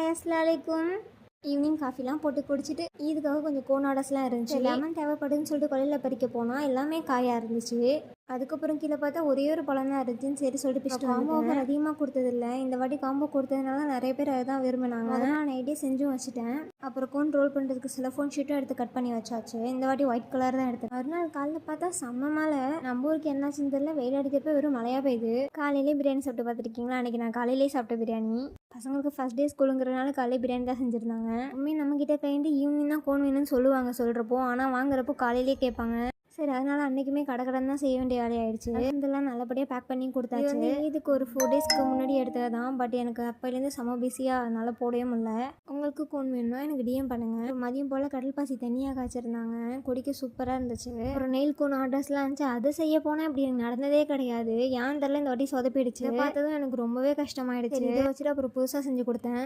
Hi அஸ்ஸலாமு அலைக்கும். Evening காஃபிலாம் போட்டு குடிச்சிட்டு இதுக்காக கொஞ்சம் கோன் ஆர்டர்ஸ்லாம் இருந்துச்சு. லெமன் தேவைப்படுதுன்னு சொல்லிட்டு கொலையில் பறிக்க போனால் எல்லாமே காயாக இருந்துச்சு. அதுக்கப்புறம் கீழே பார்த்தா ஒரே ஒரு பழம் தான் இருந்துச்சுன்னு சரி சொல்லிட்டு பிஸ்ட் காம்போ ஆஃபர் அதிகமாக கொடுத்ததில்ல. இந்த வாட்டி காம்போ கொடுத்ததுனால நிறைய பேர் அதை தான் விரும்பினாங்க. அதெல்லாம் நைட்டே செஞ்சும் வச்சுட்டேன். அப்புறம் கோன் ரோல் பண்ணுறதுக்கு சில ஃபோன் ஷீட்டும் எடுத்து கட் பண்ணி வச்சாச்சு. இந்த வாட்டி ஒயிட் கலர் தான் எடுத்தேன். மறுநாள் காலையில் பார்த்தா செம்ம மழை. நம்ம ஊருக்கு என்னாச்சுன்னு தெரியல, வெயில் அடிக்கிறப்ப வெறும் மழையாக பெய்யுது. காலையிலே பிரியாணி சாப்பிட்டு பார்த்துருக்கீங்களா? அன்றைக்கி நான் காலையிலே சாப்பிட்ட பிரியாணி. பசங்களுக்கு ஃபஸ்ட் டே ஸ்கூலுங்கிறனால காலையில் பிரியாணி தான் செஞ்சுருந்தாங்க. உண்மையை நம்மக்கிட்ட கைண்டு ஈவினிங் தான் கோன் வேணும்னு சொல்லுவாங்க சொல்கிறப்போ, ஆனால் வாங்குறப்போ காலையிலே கேட்பாங்க. சரி, அதனால் அன்றைக்குமே கடன் தான் செய்ய வேண்டிய வேலையாயிடுச்சு. இதெல்லாம் நல்லபடியாக பேக் பண்ணி கொடுத்தாச்சு. இதுக்கு ஒரு 4 டேஸ்க்கு முன்னாடி எடுத்தது தான். பட் எனக்கு அப்போலேருந்து செம பிஸியாக, அதனால் போடவே முடியல. உங்களுக்கு கோன் வேணும்னா எனக்கு டிஎம் பண்ணுங்கள். மதியம் போல் கடல் பாசி தண்ணியாக காய்ச்சிருந்தாங்க, குடிக்க சூப்பராக இருந்துச்சு. அப்புறம் நெயில் கோன் ஆர்டர்ஸ்லாம் இருந்துச்சு. அதை செய்ய போனால் இப்படி எனக்கு நடந்ததே கிடையாது. ஏன் தெரியல, இந்த வாட்டி சொதப்பிடுச்சு. பார்த்ததும் எனக்கு ரொம்பவே கஷ்டமாயிடுச்சு. இதை வச்சுட்டு அப்புறம் புதுசாக செஞ்சு கொடுத்தேன்.